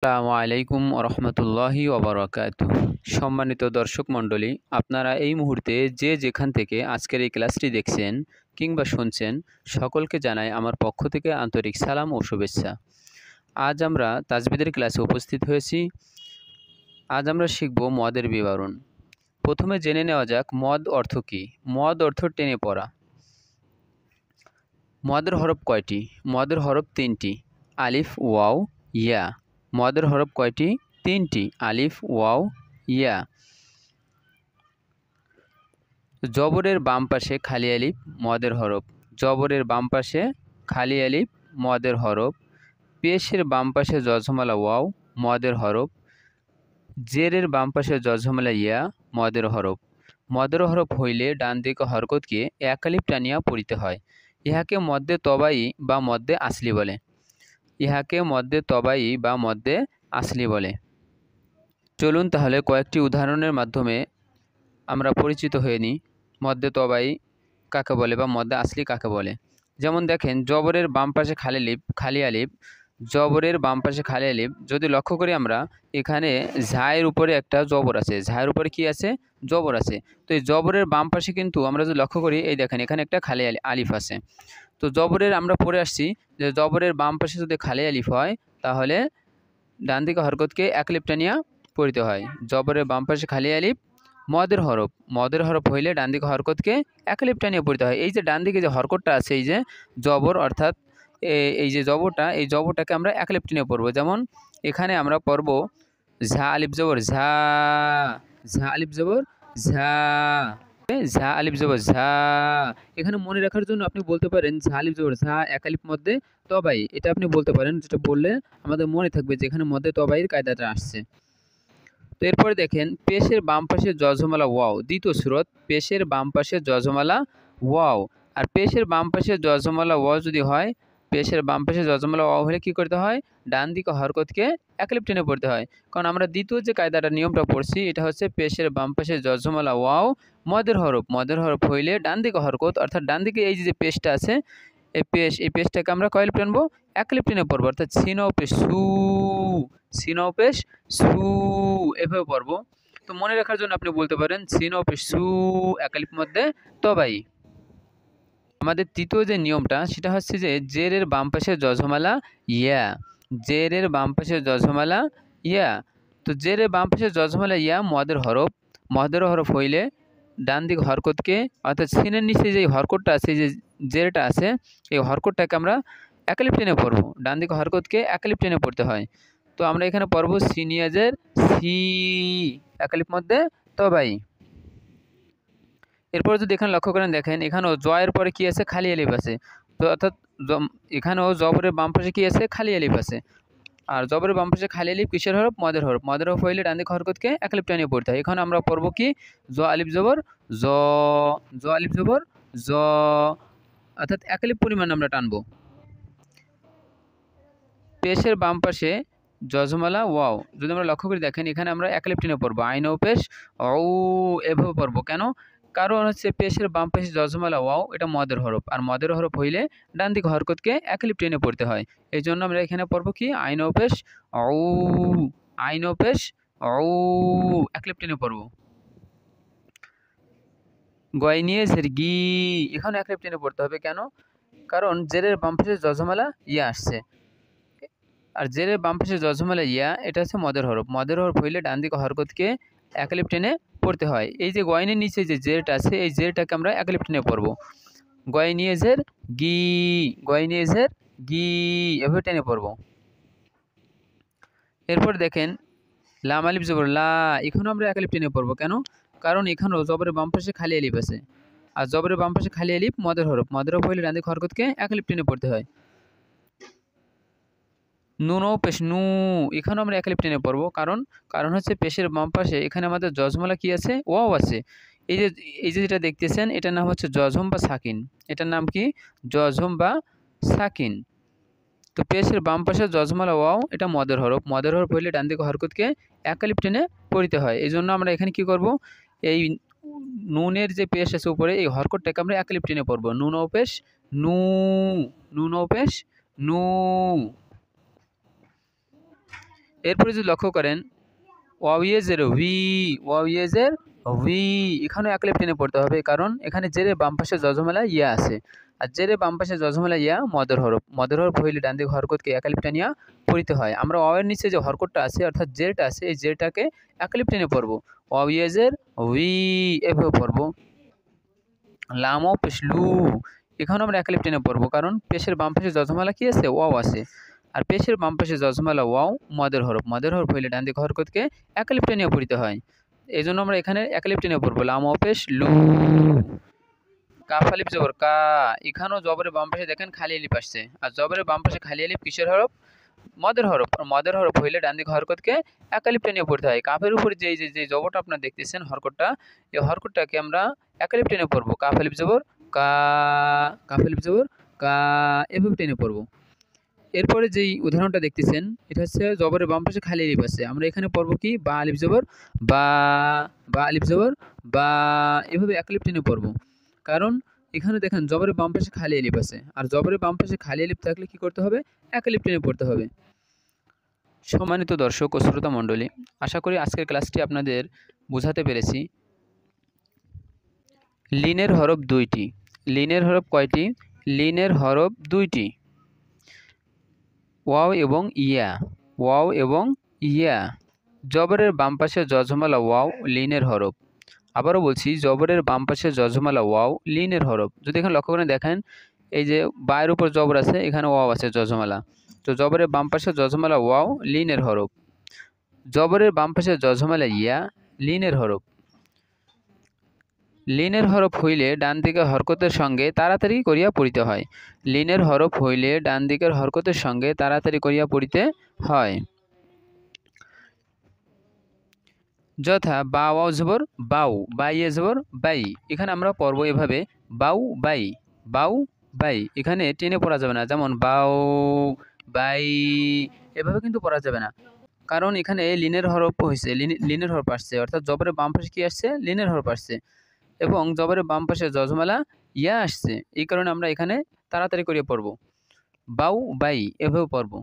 আসসালামু আলাইকুম রহমতুল্লাহি ওবরাকাতুহু। সম্মানিত দর্শক মণ্ডলী, আপনারা এই মুহূর্তে যে যেখান থেকে আজকের এই ক্লাসটি দেখছেন কিংবা শুনছেন, সকলকে জানাই আমার পক্ষ থেকে আন্তরিক সালাম ও শুভেচ্ছা। আজ আমরা তাজবিদের ক্লাসে উপস্থিত হয়েছি। আজ আমরা শিখব মদের বিবরণ। প্রথমে জেনে নেওয়া যাক মদ অর্থ কী। মদ অর্থ টেনে পড়া। মদের হরফ কয়টি? মদের হরফ তিনটি, আলিফ, ওয়াও, ইয়া। মদের হরফ কয়টি? তিনটি, আলিফ, ওয়াও, ইয়া। জবরের বাম পাশে খালি আলিফ, মদের হরফ। জবরের বাম পাশে খালি আলিফ, মদের হরফ। পেশের বাম পাশে জজমলা ওয়াও, মদের হরফ। জেরের বাম পাশে জজমলা ইয়া, মদের হরফ। মদের হরফ হইলে ডান দিকে হরকতকে এক আলিফ টানিয়া পড়িতে হয়। ইহাকে মদ্দে তবাই বা মদ্দে আসলি বলে। ইহাকে মদ্দে তবাই বা মদ্দে আসলি বলে। চলুন তাহলে কয়েকটি উদাহরণের মাধ্যমে আমরা পরিচিত হয়ে নিই মদ্দে তবাই কাকে বলে বা মদ্দে আসলি কাকে বলে। যেমন দেখেন, জবরের বাম পাশে খালি আলিফ। জবরের বাম পাশে খালি আলিফ যদি লক্ষ্য করি আমরা, এখানে ঝায়ের উপরে একটা জবর আছে। ঝায়ের উপরে কি আছে? জবর আছে। তো এই জবরের বাম পাশে কিন্তু আমরা যদি লক্ষ্য করি, এই দেখেন এখানে একটা খালি আলিফ আছে। তো জবরের আমরা পড়ে আসছি যে জবরের বাম পাশে যদি খালি আলিফ হয়, তাহলে ডান দিকে হরকতকে এক আলিফ টানিয়া পড়িতে হয়। জবরের বাম পাশে খালি আলিফ, মদের হরফ। মদের হরফ হইলে ডান দিকে হরকতকে এক আলিফ টানিয়ে পড়িতে হয়। এই যে ডান দিকে যে হরকতটা আছে, এই যে জবর, অর্থাৎ এই যে জবরটা, এই জবরটাকে আমরা এক আলিফ টেনে পড়বো। যেমন এখানে আমরা পড়ব ঝা আলিফ জবর ঝা, ঝা আলিফ জবর ঝা, ঝা আলিফ জবর ঝা। এখানে মনে রাখার জন্য আপনি বলতে পারেন ঝা আলিফ জবর ঝা, এক আলিফ মধ্যে তবাই। এটা আপনি বলতে পারেন, যেটা বললে আমাদের মনে থাকবে যে এখানে মধ্যে তবাইয়ের কায়দাটা আসছে। তো এরপরে দেখেন, পেশের বাম পাশে জজমালা ওয়াও, দ্বিতীয় সূরত। পেশের বাম পাশে জজমালা ওয়াও। আর পেশের বাম পাশে জজমালা ওয়াও যদি হয়, পেশের বাম পাশে জজমালা ওয়াও হলে কী করতে হয়? ডান দিকে হরকতকে এক আলিফ টেনে পড়তে হয়। কারণ আমরা দ্বিতীয় যে কায়দাটা নিয়মটা পড়ছি, এটা হচ্ছে পেশের বাম পাশে জজমালা ওয়াও, মদের হরফ। মদের হরফ হইলে ডান দিকে হরকত, অর্থাৎ ডান দিকে এই যে পেশটা আছে, এই পেশটাকে আমরা কয় আলিফ টানবো? এক আলিফ টেনে পড়বো। অর্থাৎ সিনও পেশ সু, সিনও পেশ সু, এভাবে পড়বো। তো মনে রাখার জন্য আপনি বলতে পারেন সিনও পেশ সু, এক আলিফ মধ্যে তবাই। আমাদের তৃতীয় যে নিয়মটা, সেটা হচ্ছে যে জেরের বাম পাশে জজমালা ইয়া। জেরের বাম পাশে জজমালা ইয়া। তো জেরের বাম পাশে জজমালা ইয়া, মদের হরফ। মদের হরফ হইলে ডান দিক হরকতকে, অর্থাৎ সিনের নিচে যে হরকতটা আছে, যে জেরটা আছে, এই হরকতটাকে আমরা এক আলিফ টেনে পড়বো। ডান দিকে হরকতকে এক আলিফ টেনে পড়তে হয়। তো আমরা এখানে পড়বো সিনিয়াজের সি, এক আলিফ মধ্যে তবাই। এরপরে যদি এখানে লক্ষ্য করেন, দেখেন এখানেও জয়ের পরে কি আছে? খালি আলিফ আছে। তো অর্থাৎ এখানেও জবরের বাম পাশে কি আছে? খালি আলিফ আছে। আর জবরের বাম পাশে খালি আলিফ কিসের হরফ? মদের হরফ। মদের হরফ হইলে ডান দিকে হরকতকে এক আলিফ টানিয়ে পড়তে হয়। এখানে আমরা পড়ব কি? জ আলিফ জবর জ, জ আলিফ জবর জ, অর্থাৎ এক আলিফ পরিমাণ আমরা টানবো। পেশের বাম পাশে জজমালা ওয়াও যদি আমরা লক্ষ্য করি, দেখেন এখানে আমরা এক আলিফ টেনে পড়বো। আইন ও পেশ ও, এভাবে পড়বো। কেন? কারণ হচ্ছে পেশের বাম পাশে জজমালা ওয়াও, এটা মদের হরফ। আর মদের হরফ হইলে ডান দিকে হরকতকে এক আলিফ টেনে পড়তে হয়। এই জন্য আমরা এখানে পড়বো কি? আইন ও পেশ ও, আইন ও পেশ ও, এক আলিফ টেনে পড়বো। গয় নিয়ে জের গি, এখানে এক আলিফ টেনে পড়তে হবে। কেন? কারণ জেরের বাম পাশে জজমালা ইয়া আসছে। আর জেরের বাম পাশে জজমালা ইয়া, এটা হচ্ছে মদের হরফ। মদের হরফ হইলে ডান দিকে হরকতকে এক আলিফ টেনে পড়তে হয়। এই যে গয়নের নিচে যে জেরটা আছে, এই জেরটাকে আমরা এক আলিফ টেনে পড়বো। গয় নিয়ে জের গি, গয় নিয়ে জের গি, এভাবে টেনে পড়বো। এরপর দেখেন লাম আলিফ জবর লা, এখানেও আমরা এক আলিফ টেনে পড়বো। কেন? কারণ এখানেও জবরের বাম পাশে খালি আলিফ আছে। আর জবরের বাম পাশে খালি আলিফ মদের হরফ। মদের হরফ হইলে ডান দিকে হরকতকে এক আলিফ টেনে পড়তে হয়। নুন ও পেশ নু, এখানেও আমরা এক আলিফ টেনে পড়বো। কারণ হচ্ছে পেশের বাম পাশে এখানে আমাদের জজমালা কি আছে? ওয়াও আছে। এই যে যেটা দেখতেছেন, এটার নাম হচ্ছে জজম বা সাকিন। এটার নাম কি? জজম বা সাকিন। তো পেশের বাম পাশে জজমালা ওয়াও, এটা মদের হরফ। মদের হরফ হইলে ডান দিকে হরকতকে এক আলিফ টেনে পড়িতে হয়। এই জন্য আমরা এখানে কি করব? এই নুনের যে পেশ আছে উপরে, এই হরকতটাকে আমরা এক আলিফ টেনে পড়বো। নুন ও পেশ নু, নুন ও পেশ নু। এরপরে যদি লক্ষ্য করেন ওয়াও ইয়েজের উই, ওয়াও ইয়েজের উই, এখানেও একালিপ টেনে পড়তে হবে, কারণ এখানে জেরে বাম পাশে যজমালা ইয়া আছে, আর জেরে বাম পাশে যজমালা ইয়া মদের হরফ। মদের হরফ হইলে ডান দিকে হরকতকে একালিপ টানিয়া পড়িতে হয়। আমরা ওয়াওয়ের নিচে যে হরকতটা আছে অর্থাৎ জেরটা আছে, এই জেরটাকে একালিপ টেনে পড়বো। ওয়াও ইয়েজের উই এভাবে পড়বো। লাম ও পেশ লু, এখানেও আমরা একালিপ টেনে পড়বো, কারণ পেশের বাম পাশে যজমালা কি আছে, ওয়াও আছে, আর পেশের বাম পাশে যজমালা ওয়াও মদের হরফ। মদের হরফ হইলে ডান দিকে হরকতকে একালিপ টেনে পড়িতে হয়। এই জন্য আমরা এখানে একালিপ টেনে পড়বো। লাম ও পেশ লু। কাফ আলিফ জবর কা, এখানেও জবরের বাম পাশে দেখেন খালি আলিফ আসছে, আর জবরের বাম পাশে খালি আলিফ কিসের হরফ, মদের হরফ। আর মদের হরফ হইলে ডান দিকে হরকতকে একালিপ টেনে পড়তে হয়। কাফের উপরে যে জবরটা আপনারা দেখতেছেন হরকতটা, এই হরকতটাকে আমরা একালিপ টেনে পড়বো। কাফ আলিফ জবর কা, কাফ আলিফ জবর কা, এভাবে টেনে পড়বো। এরপরে যেই উদাহরণটা দেখতেছেন এটা হচ্ছে জবরের বাম পাশে খালি আলিফ আছে, আমরা এখানে পড়বো কি বা আলিফ জবর বা, বা আলিফ জবর বা, এভাবে একালিপ টেনে পড়বো। কারণ এখানে দেখেন জবরের বাম পাশে খালি আলিফ আছে, আর জবরের বাম পাশে খালি আলিফ থাকলে কি করতে হবে, একালিপ টেনে পড়তে হবে। সম্মানিত দর্শক ও শ্রোতা মণ্ডলী, আশা করি আজকের ক্লাসটি আপনাদের বোঝাতে পেরেছি। লিনের হরফ দুইটি। লিনের হরফ কয়টি? লিনের হরফ দুইটি, ওয়াও এবং ইয়া, ওয়াও এবং ইয়া। জবরের বাম পাশে যজমালা ওয়াও লিনের হরফ। আবারও বলছি, জবরের বাম পাশে যজমালা ওয়াও লিনের হরফ। যদি এখানে লক্ষ্য করে দেখেন, এই যে বায়ের উপর জবর আছে, এখানে ওয়াও আছে যজমালা, তো জবরের বাম পাশে যজমালা ওয়াও লিনের হরফ। জবরের বাম পাশে যজমালা ইয়া লিনের হরফ। লিনের হরফ হইলে ডান দিকের হরকতের সঙ্গে তাড়াতাড়ি করিয়া পড়িতে হয়। লিনের হরফ হইলে ডান দিকের হরকতের সঙ্গে তাড়াতাড়ি করিয়া পড়িতে হয়। যথা বা ওয়াও জবর বাউ, বাইয়ে জবর বাই, এখানে আমরা পড়ব এভাবে বাউ বাই, বাউ বাই, এখানে টেনে পড়া যাবে না, যেমন বাউ বাই, এভাবে কিন্তু পড়া যাবে না, কারণ এখানে লিনের হরফ হয়েছে, লিনের হরফ আসছে, অর্থাৎ জবরের বাম পাশে কি আসছে, লিনের হরফ আসছে, এবং জবরের বাম পাশে যজমালা ইয়া আসছে, এই কারণে আমরা এখানে তাড়াতাড়ি করে পড়ব, বাউ বাই এভাবে পড়ব।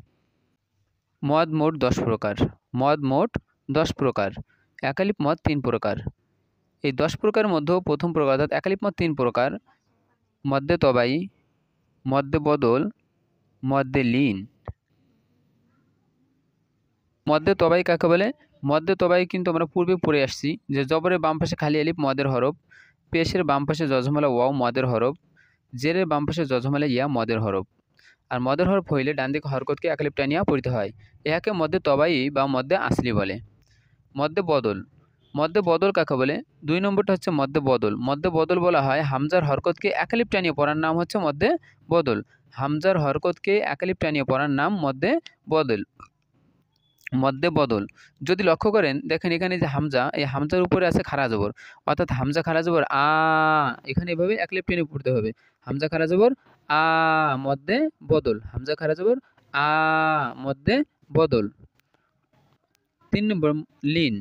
মদ মোট 10 প্রকার। মদ মোট 10 প্রকার। একালিপ মদ 3 প্রকার। এই 10 প্রকারের মধ্যে প্রথম প্রকার অর্থাৎ একালিপ মদ 3 প্রকার: মদ্যে তবাই, মদ্যে বদল, মদ্যে লীন। মদ্যে তবাই কাকে বলে? মদ্যে তবাই কিন্তু আমরা পূর্বে পড়ে আসছি যে জবরের বাম পাশে খালি আলিফ মদের হরফ, পেশের বাম পাশে যজমালা ওয়াও মদের হরফ, জেরের বাম পাশে যজমালা ইয়া মদের হরফ। আর মদের হরফ হইলে ডান দিকে হরকতকে একালিপ টানিয়া পড়িতে হয়, ইহাকে মদ্যে তবাই বা মদ্যে আসলি বলে। মদ্যে বদল। মদ্যে বদল কাকে বলে? 2 নম্বরটা হচ্ছে মদ্যে বদল। মদ্যে বদল বলা হয় হামজার হরকতকে একালিপ টানিয়ে পড়ার নাম হচ্ছে মদ্যে বদল। হামজার হরকতকে একালিপ টানিয়ে পড়ার নাম মদ্যে বদল। মদ্যে বদল যদি লক্ষ্য করেন দেখেন এখানে যে হামজা, এই হামজার উপরে আছে খাড়া জবর, অর্থাৎ হামজা খাড়া জবর আ, এখানে এভাবে একলিপ টেনে পড়তে হবে। হামজা খাড়া জবর আ, মদ্যে বদল, হামজা খাড়া জবর আ, মদ্যে বদল। 3 নম্বর লিন।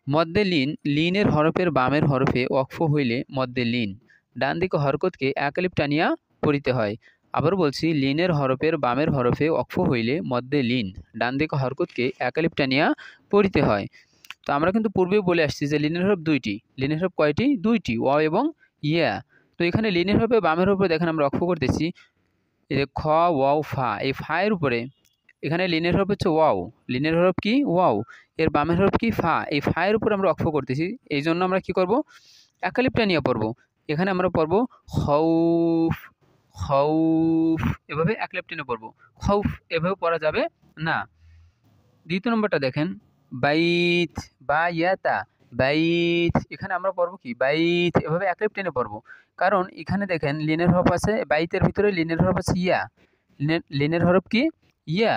মদ্যে লিন। লিনের হরফের বামের হরফে ওয়াকফ হইলে মদ্যে লিন, ডান দিকে হরকতকে একালিপ টানিয়া পড়িতে হয়। আবার বলছি, লিনের হরফের বামের হরফে ওয়াকফ হইলে মদ্যে লিন, ডান দিকে হরকতকে একালিপ টানিয়া পড়িতে হয়। তো আমরা কিন্তু পূর্বেই বলে আসছি যে লিনের হরফ দুইটি। লিনের হরফ কয়টি? দুইটি, ওয়াও এবং ইয়া। তো এখানে লিনের হরফে বামের হরফে দেখেন আমরা ওয়াকফ করতেছি, এই যে খ ওয়াও ফা, এই ফা এর উপরে এখানে লিনের হরফ হচ্ছে ওয়াও, লিনের হরফ কি? ওয়াও, এর বামের হরফ কি? ফা, এই ফা এর উপর আমরা ওয়াকফ করতেছি, এই জন্য আমরা কি করব? একালিপ টানিয়া পড়ব। এখানে আমরা পড়ব খৌফ, খৌফ, এভাবে একালিপ টেনে পড়ব। খৌফ এভাবে পড়া যাবে না। দ্বিতীয় নম্বরটা দেখেন বাইত বা ইয়াতা, বাইত, এখানে আমরা পড়ব কি? বাইত, এভাবে একালিপ টেনে পড়ব, কারণ এখানে দেখেন লিনের হরফ আছে, বাইতের ভিতরে লিনের হরফ আছে ইয়া, লিনের হরফ কি? ইয়া,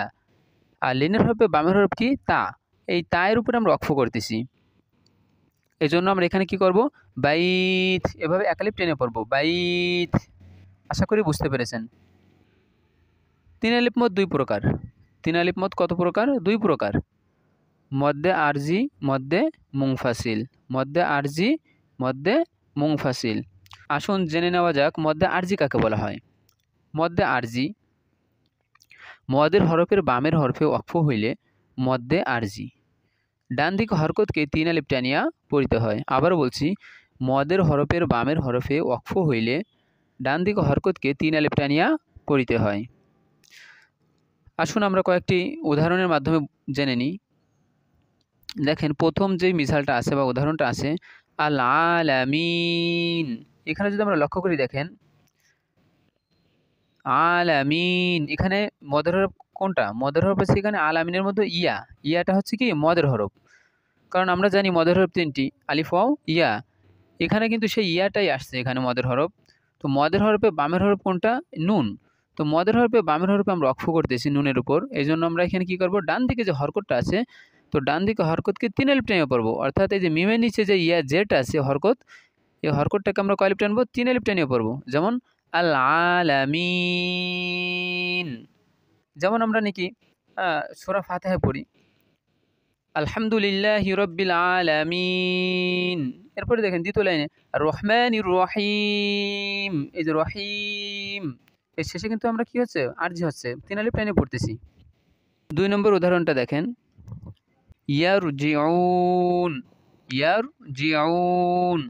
আর লিনের হরফে বামের হরফ কি? তা, এই তা এর উপরে আমরা ওয়াকফ করতেছি, এই জন্য আমরা এখানে কি করব? বাইত, এভাবে একালিপ টেনে পড়ব, বাইত। আশা করি বুঝতে পেরেছেন। 3 আলিফ মদ 2 প্রকার। 3 আলিফ মদ কত প্রকার? 2 প্রকার। মদ্যে আরজি, মদ্যে মুংফাসিল। মদ্যে আরজি, মদ্যে মুংফাসিল। আসুন জেনে নেওয়া যাক মদ্যে আরজি কাকে বলা হয়। মদ্যে আরজি, মদের হরফের বামের হরফে ওয়াকফ হইলে মদ্দে আরজি। ডান দিকে হরকতকে 3 আলিফ টানিয়া পড়িতে হয়। আবারও বলছি, মদের হরফের বামের হরফে ওয়াকফ হইলে ডান দিকে হরকতকে 3 আলিফ টানিয়া পড়িতে হয়। আসুন আমরা কয়েকটি উদাহরণের মাধ্যমে জেনে নিই। দেখেন প্রথম যে মিসালটা আছে বা উদাহরণটা আছে, আল আলামিন। এখানে যদি আমরা লক্ষ্য করি, দেখেন আলামিন, এখানে মদের হরফ কোনটা? মদের হরফ আছে এখানে আলামিনের মধ্যে ইয়াটা হচ্ছে কি মদের হরফ। কারণ আমরা জানি মদের হরফ 3টি, আলিফ ওয়াও ইয়া। এখানে কিন্তু সেই ইয়াটাই আসছে এখানে মদের হরফ। তো মদের হরফে বামের হরফ কোনটা? নুন। তো মদের হরফে বামের হরফে আমরা ওয়াকফ করতেছি নুনের উপর। এই জন্য আমরা এখানে কি করব, ডান দিকে যে হরকতটা আছে, তো ডান দিকে হরকতকে 3 আলিফ টেনে পড়বো। অর্থাৎ এই যে মিমের নিচে যে ইয়া জেট আছে হরকত, এই হরকতটাকে আমরা কয় আলিফ টানবো? 3 আলিফ টেনে পড়বো। যেমন আল আলামিন। যেমন আমরা নাকি সূরা ফাতিহা পড়ি, আলহামদুলিল্লাহি রাব্বিল আলামিন। এরপরে দেখেন দ্বিতীয় লাইনে আর রহমানির রহিম। এই যে রহিম, এর শেষে কিন্তু আমরা কি হচ্ছে? আরজি হচ্ছে, 3 আলিফ টানে পড়তেছি। 2 নম্বর উদাহরণটা দেখেন, ইয়ারজিউন। ইয়ারজিউন,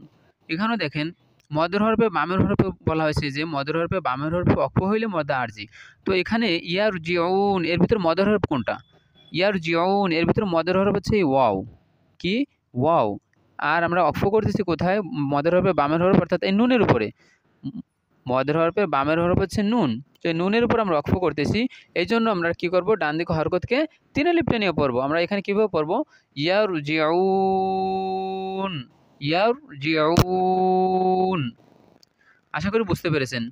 এখানেও দেখেন মদের হরফে বামের হরফে বলা হয়েছে যে মদের হরফে বামের হরফে ওয়াকফ হইলে মদ আরজি। তো এখানে ইয়ারজিউন এর ভিতর মদের হরফ কোনটা? ইয়ারজিউন এর ভিতর মদের হরফ হচ্ছে ওয়াও। কি? ওয়াও। আর আমরা ওয়াকফ করতেছি কোথায়? মদের হরফে বামের হরফ অর্থাৎ এই নুনের উপরে। মদের হরফে বামের হরফ হচ্ছে নুন, তো এই নুনের উপর আমরা ওয়াকফ করতেছি। এই জন্য আমরা কি করব? ডান দিকে হরকতকে 3 আলিফ টেনে পড়বো। আমরা এখানে কিভাবে পড়বো? ইয়ারজিউন, ইয়ারজিউন। আশা করি বুঝতে পেরেছেন।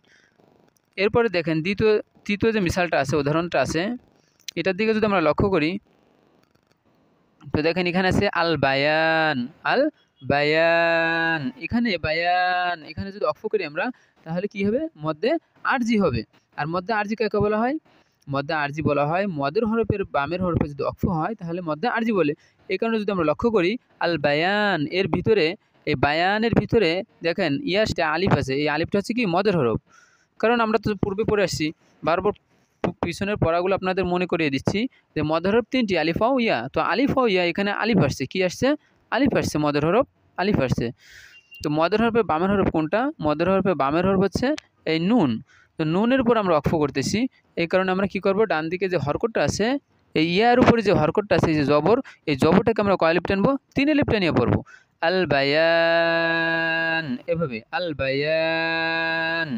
এরপরে দেখেন তৃতীয় যে মিসালটা আছে, উদাহরণটা আছে, এটার দিকে যদি আমরা লক্ষ্য করি, তো দেখেন এখানে আছে আল বায়ান। আল বায়ান, এখানে বায়ান, এখানে যদি ওয়াকফ করি আমরা, তাহলে কি হবে? মধ্যে আরজি হবে। আর মধ্যে আরজি কাকে বলা হয়? মধ্যে আরজি বলা হয় মদের হরফের বামের হরফে যদি ওয়াকফ হয় তাহলে মধ্যে আরজি বলে। এই কারণে যদি আমরা লক্ষ্য করি, আল বায়ান এর ভিতরে, এই বায়ানের ভিতরে দেখেন ইয়াসটা আলিফ আছে, এই আলিফটা হচ্ছে কি মদের হরফ। কারণ আমরা তো পূর্বে পড়ে আসছি, বারবার পিছনের পড়াগুলো আপনাদের মনে করিয়ে দিচ্ছি যে মদের হরফ 3টি, আলিফ ওয়াও ইয়া। তো আলিফ ওয়াও ইয়া, এখানে আলিফ আসছে, কি আসছে? আলিফ আসছে, মদের হরফ আলিফ আসছে। তো মদের হরফে বামের হরফ কোনটা? মদের হরফে বামের হরফ হচ্ছে এই নুন। তো নুনের উপর আমরা ওয়াকফ করতেছি। এই কারণে আমরা কি করব? ডান দিকে যে হরকতটা আছে, এই ইয়ার উপরে যে হরকতটা আছে, এই যে জবর, এই জবরটাকে আমরা কয় আলিফ টানবো? 3 আলিফ টানিয়ে পড়বো। আল বায়ান, এভাবে আল বায়ান।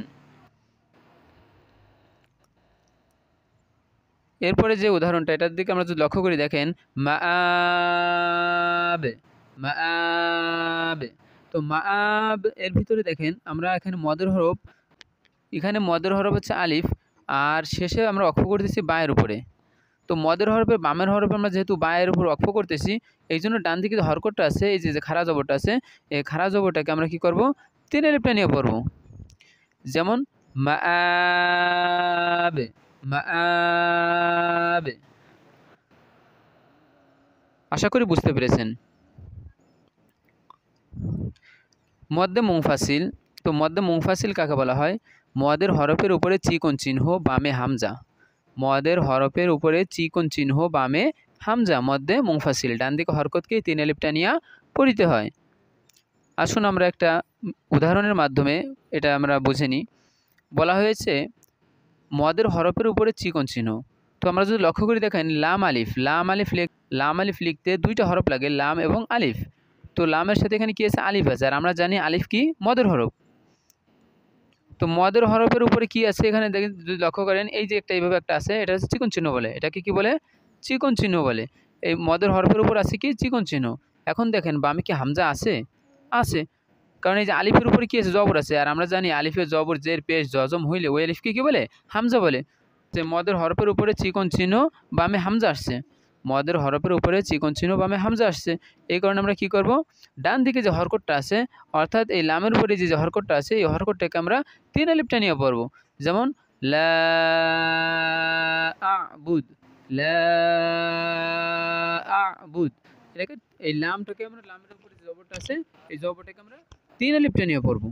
এরপরে যে উদাহরণটা, এটার দিকে আমরা যদি লক্ষ্য করি, দেখেন মাআব। মাআব, তো মাআব এর ভিতরে দেখেন আমরা এখানে মদের হরফ, এখানে মদের হরফ হচ্ছে আলিফ, আর শেষে আমরা ওয়াকফ করতেছি বায়ের উপরে। তো মদের হরফে বামের হরফে আমরা যেহেতু বায়ের উপর ওয়াকফ করতেছি, এই জন্য ডান দিকে যে হরকতটা আছে, এই যে খাড়া জবরটা আছে, এই খাড়া জবরটাকে আমরা কি করব? 3 আলিফ টানিয়ে পড়ব। যেমন মাআব, মাআব। আশা করি বুঝতে পেরেছেন। মদ্দে মুনফাসিল, তো মদ্দে মুনফাসিল কাকে বলা হয়? মদের হরফের উপরে চিকন চিহ্ন বামে হামজা। মদের হরফের উপরে চিকন চিহ্ন বামে হামজা, মদ্দে মুনফাসিল। ডান দিকে হরকতকে 3 আলিফ টানিয়া পড়িতে হয়। আসুন আমরা একটা উদাহরণের মাধ্যমে এটা আমরা বুঝে নিই। বলা হয়েছে মদের হরফের উপরে চিকন চিহ্ন। তো আমরা যদি লক্ষ্য করি, দেখেন লাম আলিফ। লাম আলিফ লিখতে 2টা হরফ লাগে, লাম এবং আলিফ। তো লামের সাথে এখানে কি আছে? আলিফ আছে। আর আমরা জানি আলিফ কি? মদের হরফ। তো মদের হরফের উপরে কি আছে? এখানে দেখেন, যদি লক্ষ্য করেন, এই যে একটা এইভাবে একটা আছে, এটা হচ্ছে চিকন চিহ্ন বলে। এটাকে কি বলে? চিকন চিহ্ন বলে। এই মদের হরফের উপর আছে কি? চিকন চিহ্ন। এখন দেখেন বামে কি হামজা আছে? আছে। কারণ এই যে আলিফের উপরে কি আছে? জবর আছে। আর আমরা জানি আলিফের জবর জের পেশ জজম হইলে ওই আলিফকে কি বলে? হামজা বলে। যে মদের হরফের উপরে চিকন চিহ্ন বামে হামজা আসছে, মদের হরফের উপরে চিকন চিহ্ন বামে হামজা আসছে। এই কারণে আমরা কি করব? ডান দিকে যে হরকতটা আছে, অর্থাৎ এই লামের উপরে যে হরকতটা আছে, এই হরকতটাকে আমরা 3 আলিফ টানিয়ে পড়ব। যেমন লা আ'বুদ, লা আ'বুদ। এটাকে, এই লামটাকে আমরা, লামের উপরে যে জবরটা আছে, এই জবরটাকে আমরা 3 আলিফ টানিয়ে পড়ব।